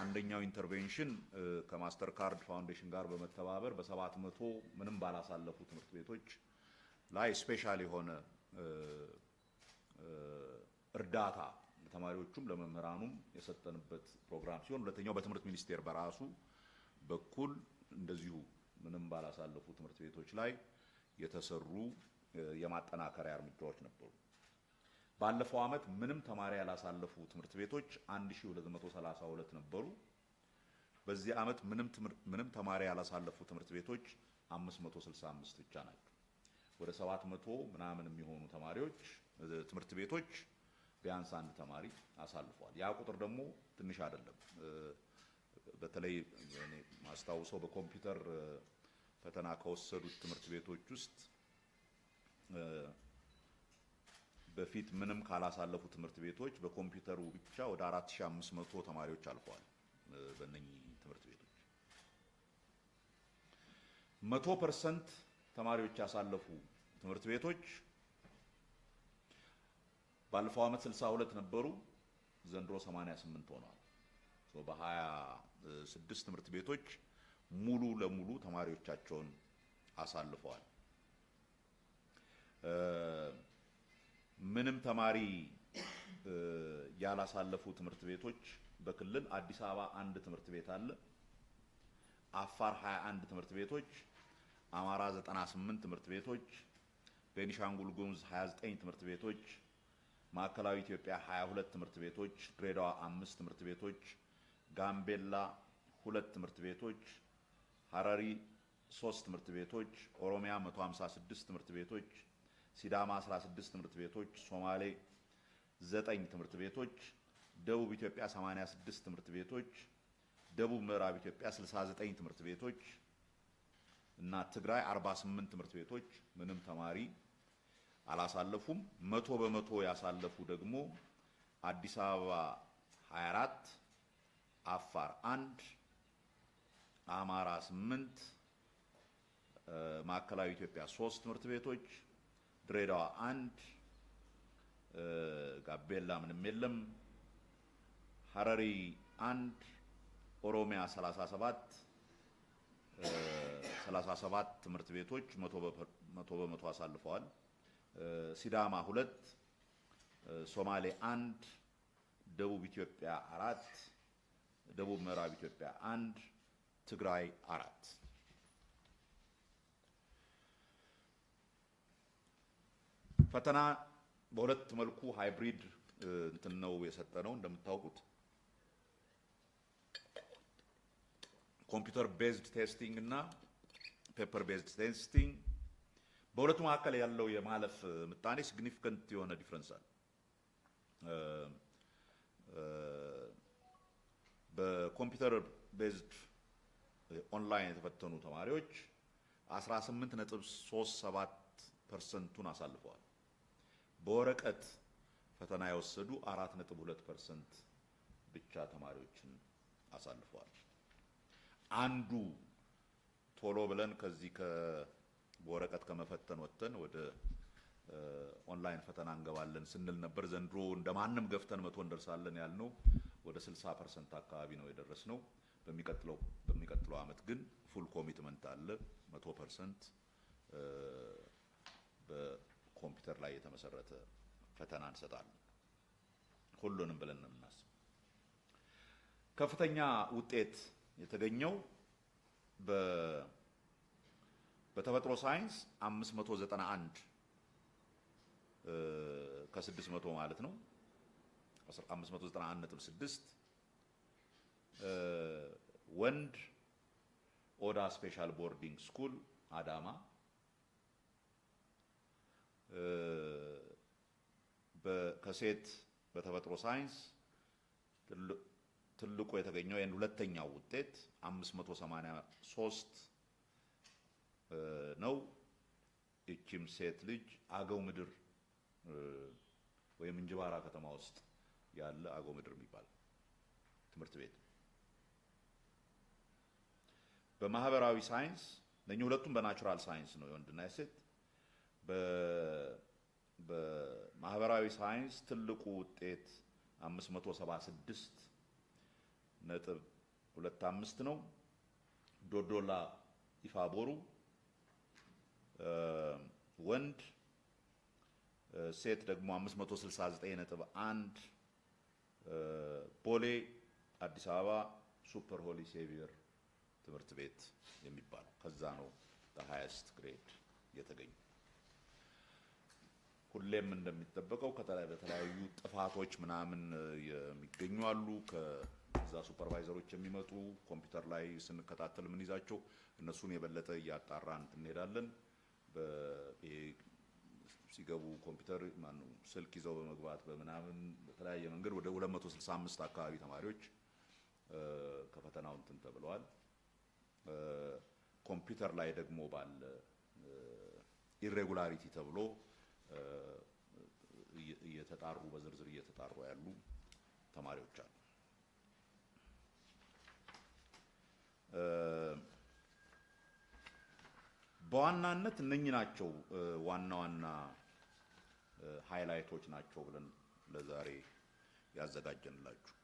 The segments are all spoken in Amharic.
አንደኛው ኢንተርቬንሽን ከማስተር ካርድ ፋውንዴሽን ጋር በመተባበር በ700 ምንም ባላሳለፉ ትምህርት ቤቶች ላይ ስፔሻል የሆነ እርዳታ ለተማሪዎቹም ለመምህራኑም የሰጠንበት ፕሮግራም ሲሆን ሁለተኛው በትምህርት ሚኒስቴር በራሱ በኩል እንደዚሁ ምንም ባላሳለፉ ትምህርት ቤቶች ላይ የተሰሩ የማጠናከሪያ እርምጃዎች ነበሩ። ባለፈው ዓመት ምንም ተማሪ ያላሳለፉ ትምህርት ቤቶች 1232 ነበሩ። በዚህ ዓመት ምንም ተማሪ ያላሳለፉ ትምህርት ቤቶች 565 ብቻ ናቸው። ወደ 700 ምናምን የሚሆኑ ተማሪዎች ትምህርት ቤቶች ቢያንስ አንድ ተማሪ አሳልፈዋል። ያ ቁጥር ደግሞ ትንሽ አይደለም። በተለይ እኔ ማስታውሰው በኮምፒውተር ፈተና ከወሰዱት ትምህርት ቤቶች ውስጥ በፊት ምንም ካላሳለፉ ትምህርት ቤቶች በኮምፒውተሩ ብቻ ወደ 4500 ተማሪዎች አልፈዋል። በእነኚህ ትምህርት ቤቶች 100% ተማሪዎች ያሳለፉ ትምህርት ቤቶች ባለፈው ዓመት 62 ነበሩ፣ ዘንድሮ 88 ሆነዋል። በ26 ትምህርት ቤቶች ሙሉ ለሙሉ ተማሪዎቻቸውን አሳልፈዋል። ምንም ተማሪ ያላሳለፉ ትምህርት ቤቶች በክልል አዲስ አበባ አንድ ትምህርት ቤት አለ፣ አፋር 21 ትምህርት ቤቶች፣ አማራ 98 ትምህርት ቤቶች፣ ቤኒሻንጉል ጉሙዝ 29 ትምህርት ቤቶች፣ ማዕከላዊ ኢትዮጵያ 22 ትምህርት ቤቶች፣ ድሬዳዋ 5 ትምህርት ቤቶች፣ ጋምቤላ 2 ትምህርት ቤቶች፣ ሐረሪ 3 ትምህርት ቤቶች፣ ኦሮሚያ 156 ትምህርት ቤቶች፣ ሲዳማ 16 ትምህርት ቤቶች፣ ሶማሌ 9 ትምህርት ቤቶች፣ ደቡብ ኢትዮጵያ 86 ትምህርት ቤቶች፣ ደቡብ ምዕራብ ኢትዮጵያ 69 ትምህርት ቤቶች እና ትግራይ 48 ትምህርት ቤቶች ምንም ተማሪ አላሳለፉም። 100% ያሳለፉ ደግሞ አዲስ አበባ 24፣ አፋር 1፣ አማራ 8፣ ማዕከላዊ ኢትዮጵያ 3 ትምህርት ቤቶች፣ ድሬዳዋ 1፣ ጋምቤላ ምንም የለም፣ ሐረሪ 1፣ ኦሮሚያ 37 ትምህርት ቤቶች 100% አሳልፈዋል። ሲዳማ 2፣ ሶማሌ 1፣ ደቡብ ኢትዮጵያ 4፣ ደቡብ ምዕራብ ኢትዮጵያ 1፣ ትግራይ 4። ፈተና በሁለት መልኩ ሃይብሪድ እንትን ነው የሰጠነው። እንደምታውቁት ኮምፒውተር ቤዝድ ቴስቲንግ እና ፔፐር ቤዝድ ቴስቲንግ በሁለቱ መካከል ያለው የማለፍ ምጣኔ ሲግኒፊካንት የሆነ ዲፍረንስ አለ። በኮምፒውተር ቤዝድ ኦንላይን የተፈተኑ ተማሪዎች 18.37%ን አሳልፈዋል። በወረቀት ፈተና የወሰዱ 4.2% ብቻ ተማሪዎችን አሳልፈዋል። አንዱ ቶሎ ብለን ከዚህ በወረቀት ከመፈተን ወጥተን ወደ ኦንላይን ፈተና እንገባለን ስንል ነበር። ዘንድሮ እንደማንም ገፍተን 100 እንደርሳለን ያልነው ወደ 60% አካባቢ ነው የደረስነው። በሚቀጥለው ዓመት ግን ፉል ኮሚትመንት አለ። 100% በኮምፒውተር ላይ የተመሰረተ ፈተና እንሰጣለን። ሁሉንም ብለን ነው የምናስበው። ከፍተኛ ውጤት የተገኘው በተፈጥሮ ሳይንስ 591 ከ600 ማለት ነው 591.6 ወንድ ኦዳ ስፔሻል ቦርዲንግ ስኩል አዳማ ከሴት በተፈጥሮ ሳይንስ ትልቁ የተገኘው ሁለተኛው ውጤት 583 ነው። እቺም ሴት ልጅ አገው ምድር ወይም እንጅባራ ከተማ ውስጥ ያለ አገው ምድር የሚባል ትምህርት ቤት። በማህበራዊ ሳይንስ ለኛ ሁለቱም በናቹራል ሳይንስ ነው የወንድና የሴት። በማህበራዊ ሳይንስ ትልቁ ውጤት 576 25 ነው። ዶዶላ ኢፋቦሩ ወንድ ሴት ደግሞ 569.1 ቦሌ አዲስ አበባ ሱፐር ሆሊ ሴቪየር ትምህርት ቤት የሚባለው ከዛ ነው በሃይስት ግሬድ የተገኙ። ሁሌም እንደሚጠበቀው በተለያዩ ጥፋቶች ምናምን የሚገኙ አሉ። ከዛ ሱፐርቫይዘሮች የሚመጡ ኮምፒውተር ላይ ስንከታተል ምን ይዛቸው እነሱን የበለጠ እያጣራን እንሄዳለን። ሲገቡ ኮምፒውተር ስልክ ይዘው በመግባት በምናምን በተለያየ መንገድ ወደ 265 አካባቢ ተማሪዎች ከፈተናው እንትን ተብለዋል። ኮምፒውተር ላይ ደግሞ ባለ ኢሬጉላሪቲ ተብሎ እየተጣሩ በዝርዝር እየተጣሩ ያሉ ተማሪዎች አሉ። በዋናነት እነኚህ ናቸው ዋና ዋና ሃይላይቶች ናቸው ብለን ለዛሬ ያዘጋጀንላችሁ።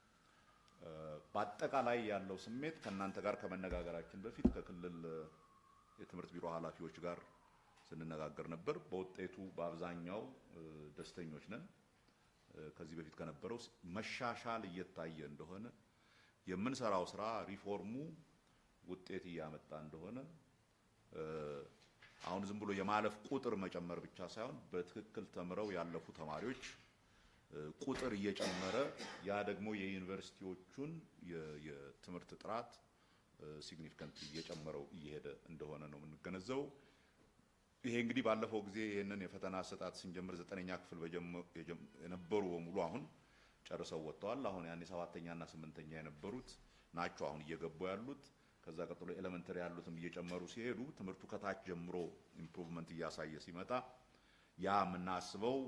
በአጠቃላይ ያለው ስሜት ከእናንተ ጋር ከመነጋገራችን በፊት ከክልል የትምህርት ቢሮ ኃላፊዎች ጋር ስንነጋገር ነበር። በውጤቱ በአብዛኛው ደስተኞች ነን። ከዚህ በፊት ከነበረው መሻሻል እየታየ እንደሆነ የምንሰራው ስራ ሪፎርሙ ውጤት እያመጣ እንደሆነ አሁን ዝም ብሎ የማለፍ ቁጥር መጨመር ብቻ ሳይሆን በትክክል ተምረው ያለፉ ተማሪዎች ቁጥር እየጨመረ ያ ደግሞ የዩኒቨርሲቲዎቹን የትምህርት ጥራት ሲግኒፊካንት እየጨመረው እየሄደ እንደሆነ ነው የምንገነዘበው። ይሄ እንግዲህ ባለፈው ጊዜ ይሄንን የፈተና አሰጣጥ ስንጀምር 9ኛ ክፍል የነበሩ በሙሉ አሁን ጨርሰው ወጥተዋል። አሁን ያኔ 7ኛ እና 8ኛ የነበሩት ናቸው አሁን እየገቡ ያሉት። ከዛ ቀጥሎ ኤሌመንተሪ ያሉትም እየጨመሩ ሲሄዱ ትምህርቱ ከታች ጀምሮ ኢምፕሩቭመንት እያሳየ ሲመጣ ያ የምናስበው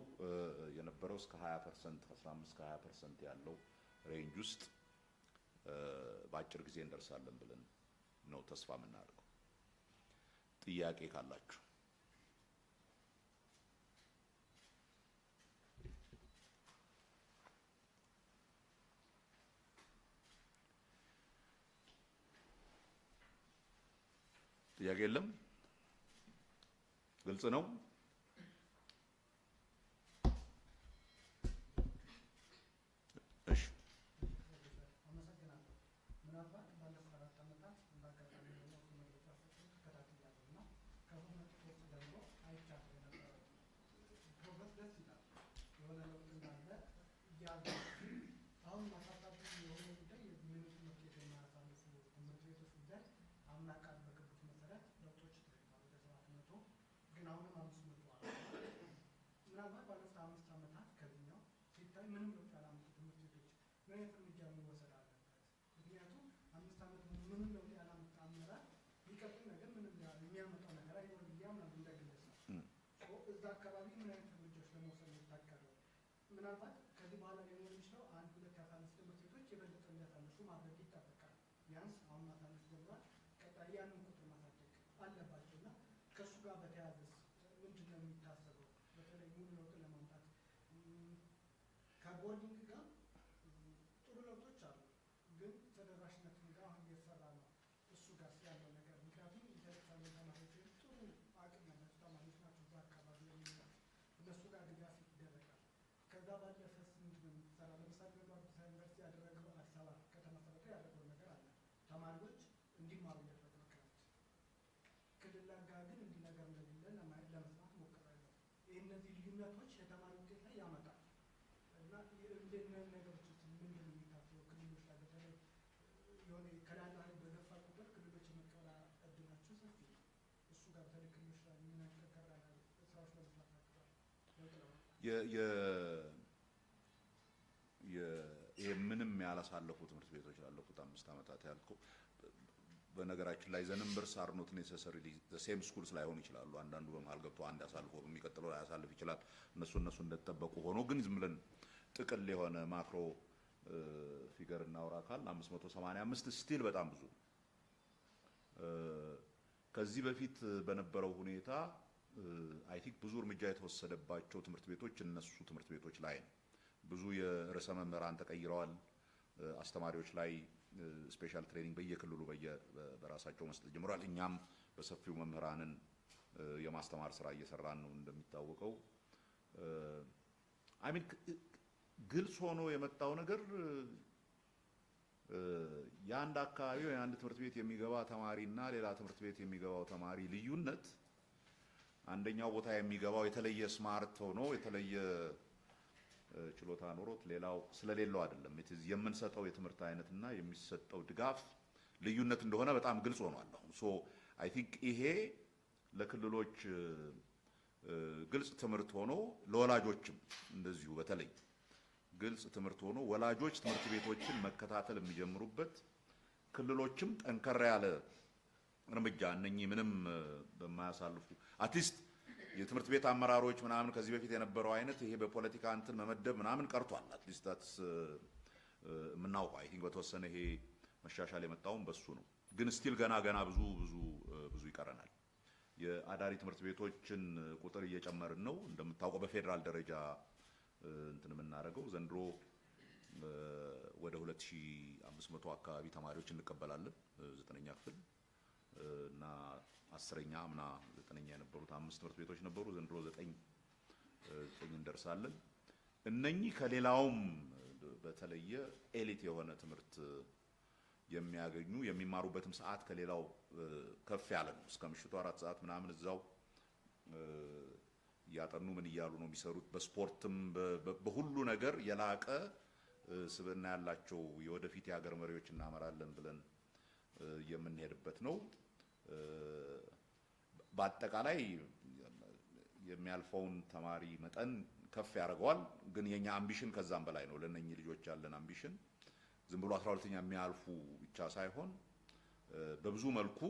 የነበረው እስከ 20% 15-20% ያለው ሬንጅ ውስጥ በአጭር ጊዜ እንደርሳለን ብለን ነው ተስፋ የምናደርገው። ጥያቄ ካላችሁ ጥያቄ የለም? ግልጽ ነው? እሺ አመሰግናለሁ። ምናልባት ባለፉት 4 ዓመታት እንዳጋጣሚ ነው መግለጫ ተከታትያለሁና ከሁለት ሶስት ጀምሮ አይቻለሁ የነበረው ፕሮግረስ ደስ ይላል። የሆነ ለውጥ እንዳለ እያለ አሁን ማሳሳቢ የሆነ ጉዳይ የምን ትምህርት ቤት የማያሳልፉ ትምህርት ቤቶች ጉዳይ አምና ቃል በገቡት መሰረት ለውጦች ተደርገዋል ወደ 700 ግን አሁንም 500 አለ። ምናልባት ባለፉት 5 ዓመታት ከዚህኛው ሲታይ ምንም ለውጥ ያላመጡ ትምህርት ቤቶች ምን አይነት እርምጃ መወሰድ አለበት? ምክንያቱም 5 ዓመት ምንም ለውጥ ያላመጣ አመራር ቢቀጥል ነገር ምንም የሚያመጣው ነገር አይኖርም ብዬ አምናለሁ እንደግለሰብ። እዛ አካባቢ ምን አይነት እርምጃዎች ለመውሰድ የታቀደው? ምናልባት ከዚህ በኋላ ሊኖር የሚችለው 1-2 ያሳለፉ ትምህርት ቤቶች የበለጠ እንዲያሳልፉ ማድረግ ይጠበቃል። ቢያንስ አሁን ማሳለፍ ጀምሯል። ቀጣይ ያንን ቁጥር ማሳደግ አለባቸው እና ከእሱ ጋር በተያያዘ ምንድን ነው የሚታሰበው? በተለይ ሙሉ ለውጥ ለማምጣት ከቦርዲንግ ጋር ጥሩ ለውጦች አሉ፣ ግን ተደራሽነትን ጋር አሁን እየተሰራ ነው። እሱ ጋር ያለው ነገር ምክንያቱም ኢንተርናሽናል ተማሪዎች ጥሩ አቅም ያላቸው ተማሪዎች ናቸው እዛ አካባቢ የሚኖሩ እነሱ ጋር ድጋፍ ይደረጋል። ከዛ ባለፈስ ምንድን ነው የሚሰራ? ለምሳሌ በአዲስ አበባ ዩኒቨርሲቲ ያደረገው አዲስ አበባ ከተመሰረተ ያደረገው ነገር አለ። ተማሪዎች እንዲማሩ ያደረገ ምክንያት ክልል ጋር ግን እንዲህ ነገር እንደሌለ ለመስማት ሞክራለሁ። ይህ እነዚህ ልዩነቶች የተማሪ ውጤት ላይ ያመጣል እና እንደነዚህ ነገሮች ምንድን ነው የሚታሰበው? ክልሎች ላይ በተለይ የሆነ ከላላ በገፋ ቁጥር ክልሎች የመቀበል እድላቸው ሰፊ ነው። እሱ ጋር በተለይ ክልሎች ላይ የሚናገር ስራዎች ለመስራት ያቅዳል ለውጥ ለማምጣት ይሄ ምንም ያላሳለፉ ትምህርት ቤቶች ላለፉት 5 ዓመታት ያልከው በነገራችን ላይ ዘነምበርስ አር ኖት ኔሰሰሪሊ ዘ ሴም ስኩልስ ላይሆኑ ይችላሉ። አንዳንዱ በመሀል ገብቶ አንድ አሳልፎ በሚቀጥለው ላይ ያሳልፍ ይችላል። እነሱ እንደተጠበቁ ሆኖ ግን ዝም ብለን ጥቅል የሆነ ማክሮ ፊገር እናውራ ካል 585 ስቲል በጣም ብዙ። ከዚህ በፊት በነበረው ሁኔታ አይ ቲንክ ብዙ እርምጃ የተወሰደባቸው ትምህርት ቤቶች እነሱ ትምህርት ቤቶች ላይ ነው። ብዙ የርዕሰ መምህራን ተቀይረዋል። አስተማሪዎች ላይ ስፔሻል ትሬኒንግ በየክልሉ በራሳቸው መስጠት ጀምሯል። እኛም በሰፊው መምህራንን የማስተማር ስራ እየሰራን ነው። እንደሚታወቀው አይሚን ግልጽ ሆኖ የመጣው ነገር የአንድ አካባቢ ወይ አንድ ትምህርት ቤት የሚገባ ተማሪና ሌላ ትምህርት ቤት የሚገባው ተማሪ ልዩነት አንደኛው ቦታ የሚገባው የተለየ ስማርት ሆኖ የተለየ ችሎታ ኖሮት ሌላው ስለሌለው አይደለም። የምንሰጠው የትምህርት አይነትና የሚሰጠው ድጋፍ ልዩነት እንደሆነ በጣም ግልጽ ሆኗል። ሶ አይ ቲንክ ይሄ ለክልሎች ግልጽ ትምህርት ሆኖ ለወላጆችም እንደዚሁ በተለይ ግልጽ ትምህርት ሆኖ ወላጆች ትምህርት ቤቶችን መከታተል የሚጀምሩበት ክልሎችም ጠንከር ያለ እርምጃ እነኚህ ምንም በማያሳልፉ አትሊስት የትምህርት ቤት አመራሮች ምናምን ከዚህ በፊት የነበረው አይነት ይሄ በፖለቲካ እንትን መመደብ ምናምን ቀርቷል። አትሊስት ታትስ የምናውቀው አይ ቲንክ በተወሰነ ይሄ መሻሻል የመጣውም በሱ ነው። ግን ስቲል ገና ብዙ ይቀረናል። የአዳሪ ትምህርት ቤቶችን ቁጥር እየጨመርን ነው። እንደምታውቀው በፌደራል ደረጃ እንትን የምናደርገው ዘንድሮ ወደ 2500 አካባቢ ተማሪዎች እንቀበላለን። 9ኛ ክፍል እና 10ኛ አምና 9ኛ የነበሩት 5 ትምህርት ቤቶች ነበሩ። ዘንድሮ 9 እንደርሳለን። እነኚህ ከሌላውም በተለየ ኤሊት የሆነ ትምህርት የሚያገኙ የሚማሩበትም ሰዓት ከሌላው ከፍ ያለ ነው። እስከ ምሽቱ 4 ሰዓት ምናምን እዛው ያጠኑ ምን እያሉ ነው የሚሰሩት። በስፖርትም በሁሉ ነገር የላቀ ስብዕና ያላቸው የወደፊት የሀገር መሪዎች እናመራለን ብለን የምንሄድበት ነው። በአጠቃላይ የሚያልፈውን ተማሪ መጠን ከፍ ያደርገዋል። ግን የኛ አምቢሽን ከዛም በላይ ነው። ለነኚህ ልጆች ያለን አምቢሽን ዝም ብሎ 12ኛ የሚያልፉ ብቻ ሳይሆን በብዙ መልኩ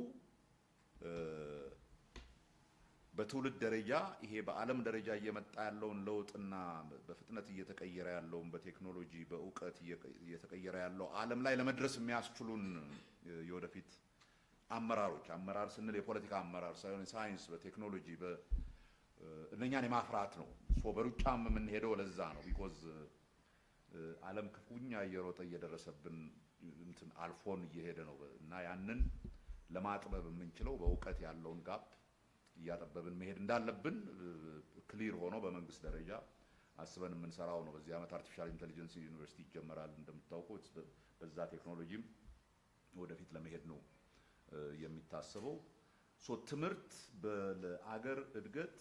በትውልድ ደረጃ ይሄ በዓለም ደረጃ እየመጣ ያለውን ለውጥና በፍጥነት እየተቀየረ ያለውን በቴክኖሎጂ በእውቀት እየተቀየረ ያለው ዓለም ላይ ለመድረስ የሚያስችሉን የወደፊት አመራሮች አመራር ስንል የፖለቲካ አመራር ሳይሆን ሳይንስ በቴክኖሎጂ እነኛን የማፍራት ነው። ሶ በሩጫም የምንሄደው ለዛ ነው። ቢኮዝ ዓለም ክፉኛ እየሮጠ እየደረሰብን እንትን አልፎን እየሄደ ነው እና ያንን ለማጥበብ የምንችለው በእውቀት ያለውን ጋፕ እያጠበብን መሄድ እንዳለብን ክሊር ሆኖ በመንግስት ደረጃ አስበን የምንሰራው ነው። በዚህ ዓመት አርቲፊሻል ኢንተለጀንስ ዩኒቨርሲቲ ይጀመራል። እንደምታውቁት በዛ ቴክኖሎጂም ወደፊት ለመሄድ ነው የሚታሰበው። ሶ ትምህርት ለአገር እድገት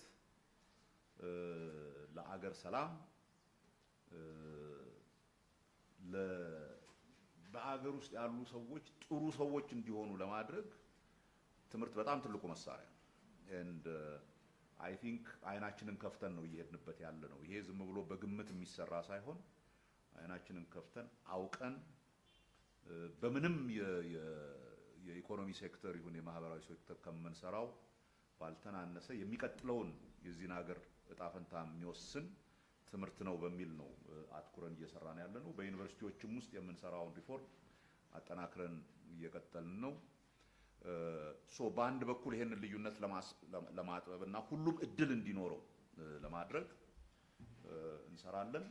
ለአገር ሰላም በአገር ውስጥ ያሉ ሰዎች ጥሩ ሰዎች እንዲሆኑ ለማድረግ ትምህርት በጣም ትልቁ መሳሪያ ነው። and I think አይናችንን ከፍተን ነው እየሄድንበት ያለ ነው። ይሄ ዝም ብሎ በግምት የሚሰራ ሳይሆን አይናችንን ከፍተን አውቀን በምንም የኢኮኖሚ ሴክተር ይሁን የማህበራዊ ሴክተር ከምንሰራው ባልተናነሰ የሚቀጥለውን የዚህን ሀገር እጣ ፈንታ የሚወስን ትምህርት ነው በሚል ነው አትኩረን እየሰራን ያለ ነው። በዩኒቨርሲቲዎችም ውስጥ የምንሰራውን ሪፎርም አጠናክረን እየቀጠልን ነው። ሶ በአንድ በኩል ይሄንን ልዩነት ለማጥበብና ሁሉም እድል እንዲኖረው ለማድረግ እንሰራለን።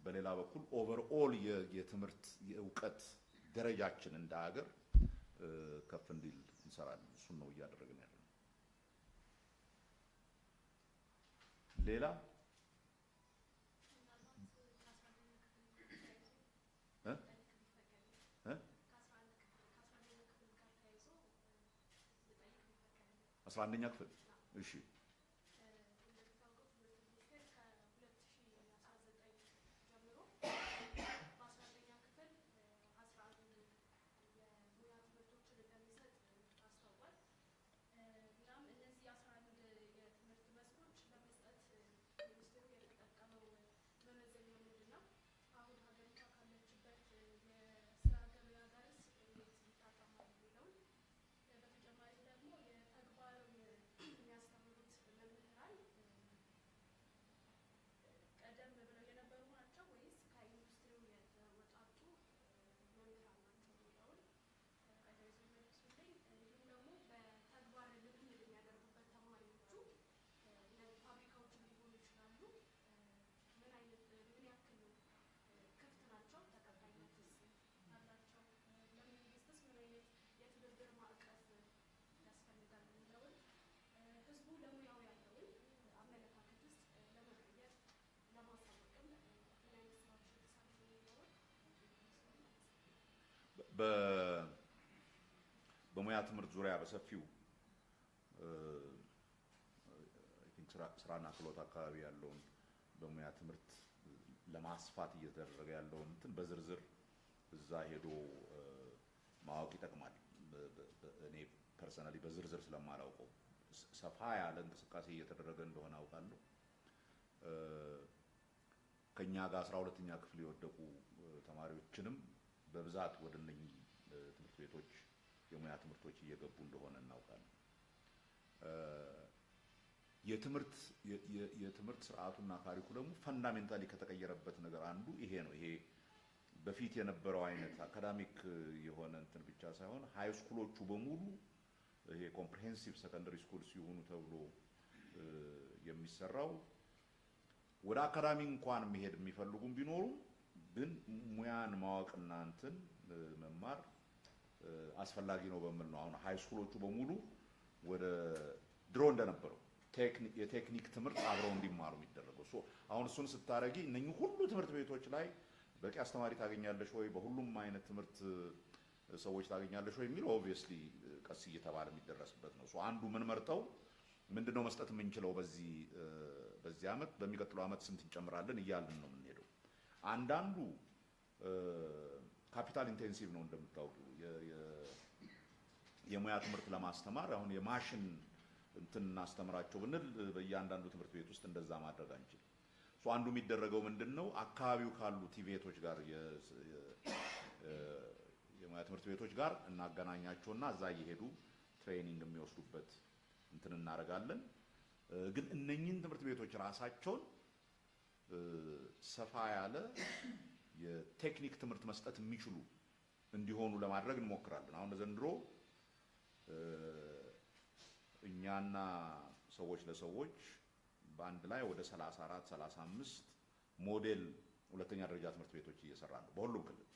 በሌላ በኩል ኦቨርኦል የትምህርት የእውቀት ደረጃችን እንደ ሀገር ከፍ እንዲል እንሰራለን። እሱን ነው እያደረግን ያለነው። ሌላ አስራ አንደኛ ክፍል እሺ በሙያ ትምህርት ዙሪያ በሰፊው ስራና ክህሎት አካባቢ ያለውን በሙያ ትምህርት ለማስፋት እየተደረገ ያለውን እንትን በዝርዝር እዛ ሄዶ ማወቅ ይጠቅማል። እኔ ፐርሰናሊ በዝርዝር ስለማላውቀው ሰፋ ያለ እንቅስቃሴ እየተደረገ እንደሆነ አውቃለሁ። ከኛ ጋር 12ኛ ክፍል የወደቁ ተማሪዎችንም በብዛት ወደ እነኚህ ትምህርት ቤቶች የሙያ ትምህርቶች እየገቡ እንደሆነ እናውቃለን። የትምህርት ስርዓቱና ካሪኩለሙ ፈንዳሜንታሊ ከተቀየረበት ነገር አንዱ ይሄ ነው። ይሄ በፊት የነበረው አይነት አካዳሚክ የሆነ እንትን ብቻ ሳይሆን ሃይ ስኩሎቹ በሙሉ ይሄ ኮምፕሪሄንሲቭ ሰከንደሪ ስኩል ሲሆኑ ተብሎ የሚሰራው ወደ አካዳሚ እንኳን መሄድ የሚፈልጉም ቢኖሩ ግን ሙያን ማወቅና እንትን መማር አስፈላጊ ነው በሚል ነው አሁን ሃይ ስኩሎቹ በሙሉ ወደ ድሮ እንደነበረው የቴክኒክ ትምህርት አብረው እንዲማሩ የሚደረገው። አሁን እሱን ስታረጊ እነኚህ ሁሉ ትምህርት ቤቶች ላይ በቂ አስተማሪ ታገኛለሽ ወይ፣ በሁሉም አይነት ትምህርት ሰዎች ታገኛለሽ ወይ የሚለው ኦብቪየስሊ ቀስ እየተባለ የሚደረስበት ነው። አንዱ ምን መርጠው ምንድነው መስጠት የምንችለው በዚህ አመት በሚቀጥለው አመት ስንት እንጨምራለን እያልን ነው የምንሄደው። አንዳንዱ ካፒታል ኢንቴንሲቭ ነው እንደምታውቁ የሙያ ትምህርት ለማስተማር አሁን የማሽን እንትን እናስተምራቸው ብንል በእያንዳንዱ ትምህርት ቤት ውስጥ እንደዛ ማድረግ አንችልም። አንዱ የሚደረገው ምንድነው አካባቢው ካሉ ቲቬቶች ጋር የሙያ ትምህርት ቤቶች ጋር እናገናኛቸውና እዛ እየሄዱ ትሬኒንግ የሚወስዱበት እንትን እናደርጋለን። ግን እነኚህን ትምህርት ቤቶች ራሳቸውን ሰፋ ያለ የቴክኒክ ትምህርት መስጠት የሚችሉ እንዲሆኑ ለማድረግ እንሞክራለን። አሁን ዘንድሮ እኛና ሰዎች ለሰዎች በአንድ ላይ ወደ 34 35 ሞዴል ሁለተኛ ደረጃ ትምህርት ቤቶች እየሰራን ነው በሁሉም ክልል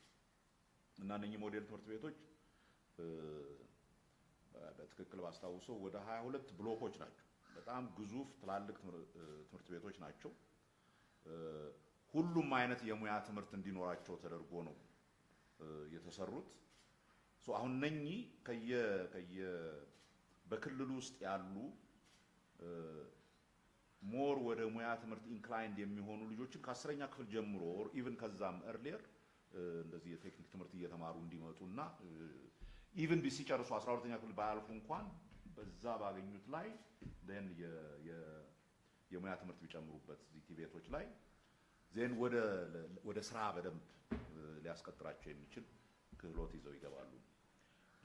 እና እነኚህ ሞዴል ትምህርት ቤቶች በትክክል ባስታውሰው ወደ 22 ብሎኮች ናቸው። በጣም ግዙፍ ትላልቅ ትምህርት ቤቶች ናቸው። ሁሉም አይነት የሙያ ትምህርት እንዲኖራቸው ተደርጎ ነው የተሰሩት። አሁን እነኚህ በክልሉ ውስጥ ያሉ ሞር ወደ ሙያ ትምህርት ኢንክላይንድ የሚሆኑ ልጆችን ከ10ኛ ክፍል ጀምሮ ኦር ኢቭን ከዛም ኤርሊየር እንደዚህ የቴክኒክ ትምህርት እየተማሩ እንዲመጡና ኢቭን ሲጨርሱ 12ኛ ክፍል ባያልፉ እንኳን በዛ ባገኙት ላይ ዜን የሙያ ትምህርት ቢጨምሩበት ቲቤቶች ላይ ዜን ወደ ስራ በደንብ ሊያስቀጥራቸው የሚችል ክህሎት ይዘው ይገባሉ።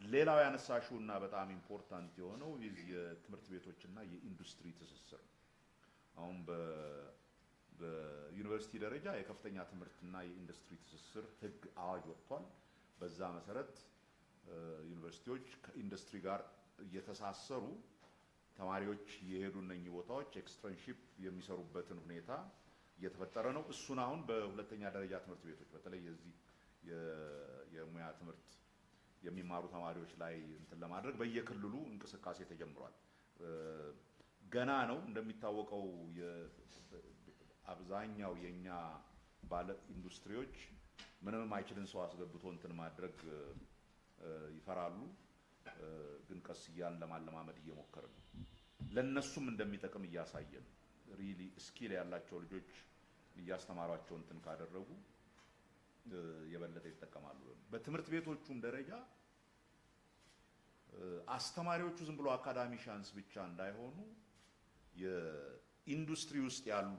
ሌላው ያነሳሹና በጣም ኢምፖርታንት የሆነው የትምህርት ቤቶችና የኢንዱስትሪ ትስስር። አሁን በዩኒቨርሲቲ ደረጃ የከፍተኛ ትምህርትና የኢንዱስትሪ ትስስር ህግ አዋጅ ወጥቷል። በዛ መሰረት ዩኒቨርሲቲዎች ከኢንዱስትሪ ጋር እየተሳሰሩ ተማሪዎች የሄዱ እነኚህ ቦታዎች ኤክስትረንሺፕ የሚሰሩበትን ሁኔታ እየተፈጠረ ነው። እሱን አሁን በሁለተኛ ደረጃ ትምህርት ቤቶች በተለይ የዚህ የሙያ ትምህርት የሚማሩ ተማሪዎች ላይ እንትን ለማድረግ በየክልሉ እንቅስቃሴ ተጀምሯል። ገና ነው እንደሚታወቀው አብዛኛው የኛ ባለ ኢንዱስትሪዎች ምንም የማይችልን ሰው አስገብቶ እንትን ማድረግ ይፈራሉ። ግን ቀስ እያልን ለማለማመድ እየሞከርን ነው። ለነሱም እንደሚጠቅም እያሳየን ሪሊ ስኪል ያላቸው ልጆች እያስተማሯቸው እንትን ካደረጉ የበለጠ ይጠቀማሉ። በትምህርት ቤቶቹም ደረጃ አስተማሪዎቹ ዝም ብሎ አካዳሚሻንስ ብቻ እንዳይሆኑ የኢንዱስትሪ ውስጥ ያሉ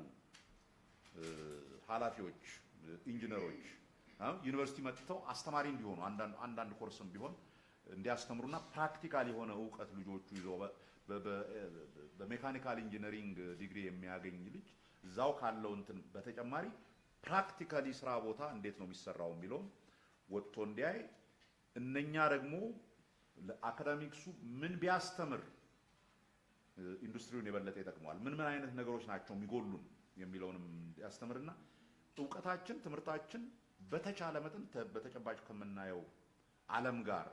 ኃላፊዎች፣ ኢንጂነሮች ዩኒቨርሲቲ መጥተው አስተማሪ እንዲሆኑ አንዳንድ ኮርስም ቢሆን እንዲያስተምሩና ፕራክቲካል የሆነ እውቀት ልጆቹ ይዘው በሜካኒካል ኢንጂነሪንግ ዲግሪ የሚያገኝ ልጅ እዛው ካለው እንትን በተጨማሪ ፕራክቲካሊ ስራ ቦታ እንዴት ነው የሚሰራው የሚለው ወጥቶ እንዲያይ እነኛ ደግሞ ለአካዳሚክሱ ምን ቢያስተምር ኢንዱስትሪውን የበለጠ ይጠቅመዋል፣ ምን አይነት ነገሮች ናቸው የሚጎሉን የሚለውንም ያስተምርና እውቀታችን ትምህርታችን በተቻለ መጠን በተጨባጭ ከምናየው ዓለም ጋር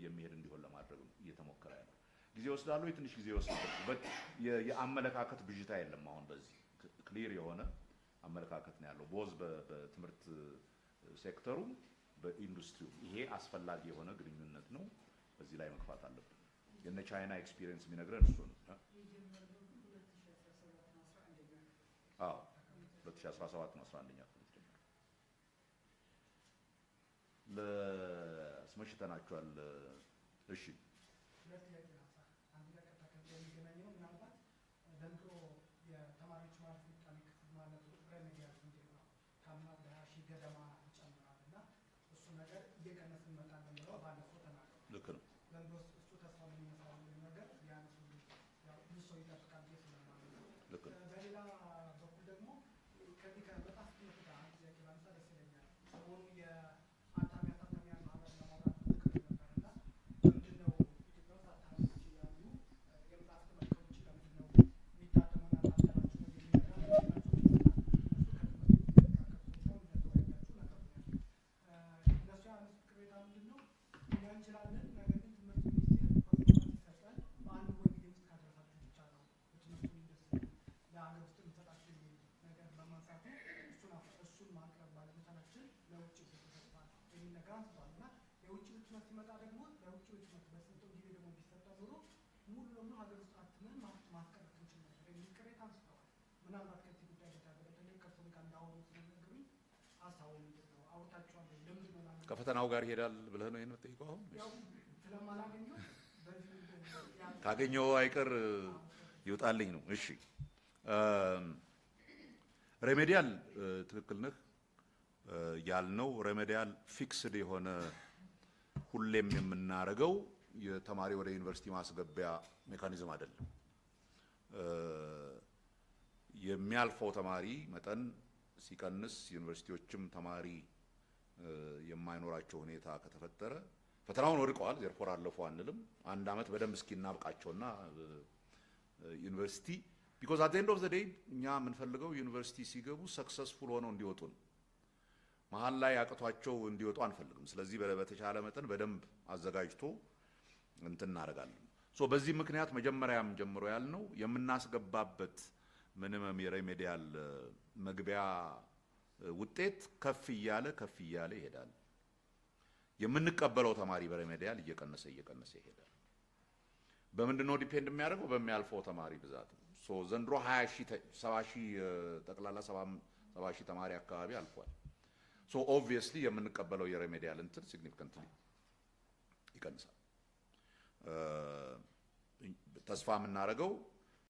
የሚሄድ እንዲሆን ለማድረግ እየተሞከረ ያለው። ጊዜ ወስዳሉ፣ ትንሽ ጊዜ ወስዳሉ። የአመለካከት ብዥታ የለም። አሁን በዚህ ክሊር የሆነ አመለካከት ነው ያለው ቦዝ በትምህርት ሴክተሩ በኢንዱስትሪው ይሄ አስፈላጊ የሆነ ግንኙነት ነው። በዚህ ላይ መግፋት አለብን። የነ ቻይና ኤክስፒሪየንስ የሚነግረን እሱ ነው። አዎ 2017 ነው 11ኛ ክፍል ጀመረ። ለስመሽተናቸዋል። እሺ ልክ ነው። ልክ ነው። በሌላ በኩል ደግሞ ከዚህ ከመጽሐፍ ትምህርት ጋር አንድ ጥያቄ ባነሳ ደስ ይለኛል። ሰሞኑ የአታሚያን ማህበር ለማውራት ተከፍቶ ነበርና ምንድን ነው ኢትዮጵያ ውስጥ አታሚዎች ያሉ የመጽሐፍ ትምህርቶች ለምንድን ነው የሚታተሙና ታተላቸው የሚል ነገር እነሱ ያነሱት ቅሬታ ምንድን ነው? እኛ እንችላለን፣ ነገር ግን ትምህርት ሚኒስቴር ፐርፎርማንስ ይሰጣል በአንድ ወር ጊዜ ውስጥ ካደረሳችሁ ብቻ ነው ትምህርቱ ኢንዱስትሪ ለሀገር ውስጥ የሚሰጣቸው የሚል ነገር በማንሳቱ እሱን ማቅረብ ባለመቻላችን ለውጭ ተሰጥቷል የሚል ነገር አንስቷል። እና የውጭ ትምህርት ሲመጣ ደግሞ ለውጭ ትምህርት በሰጠው ጊዜ ደግሞ ቢሰጠ ኖሮ ሙሉ ለሙሉ ሀገር ውስጥ አትመን ማስቀረት እንችል ነበር የሚል ቅሬታ አንስተዋል። ምናልባት ከዚህ ጉዳይ ጋር በተለይ ከእርስዎ ጋር እንዳወሩ ስለነገሩኝ ሀሳቡ ምንድን ነው? አውርታችኋል? ለምንድን ነው ከፈተናው ጋር ይሄዳል ብለህ ነው ይሄን የምትጠይቀው? አሁን ስለማላገኘው ካገኘው አይቀር ይወጣልኝ ነው። እሺ ሬሜዲያል ትክክል ነህ ያልነው ሬሜዲያል ፊክስድ የሆነ ሁሌም የምናረገው የተማሪ ወደ ዩኒቨርሲቲ ማስገቢያ ሜካኒዝም አይደለም። የሚያልፈው ተማሪ መጠን ሲቀንስ ዩኒቨርሲቲዎችም ተማሪ የማይኖራቸው ሁኔታ ከተፈጠረ ፈተናውን ወድቀዋል ዜርፎር አለፉ አንልም። አንድ አመት በደንብ እስኪናብቃቸውና ዩኒቨርሲቲ ቢኮዝ አት ኤንድ ኦፍ ዘ ዴይ እኛ የምንፈልገው ዩኒቨርሲቲ ሲገቡ ሰክሰስፉል ሆነው እንዲወጡ ነው። መሀል ላይ አቅቷቸው እንዲወጡ አንፈልግም። ስለዚህ በተቻለ መጠን በደንብ አዘጋጅቶ እንትን እናደርጋለን። ሶ በዚህ ምክንያት መጀመሪያም ጀምሮ ያልነው የምናስገባበት ምንም የሬሜዲያል መግቢያ ውጤት ከፍ እያለ ይሄዳል። የምንቀበለው ተማሪ በሬሜዲያል እየቀነሰ ይሄዳል። በምንድነው ዲፔንድ የሚያደርገው? በሚያልፈው ተማሪ ብዛት ነው። ሶ ዘንድሮ 70 ሺህ ጠቅላላ 70 ሺህ ተማሪ አካባቢ አልፏል። ሶ ኦብቪየስሊ የምንቀበለው የሬሜዲያል እንትን ሲግኒፊካንትሊ ይቀንሳል። ተስፋ የምናደርገው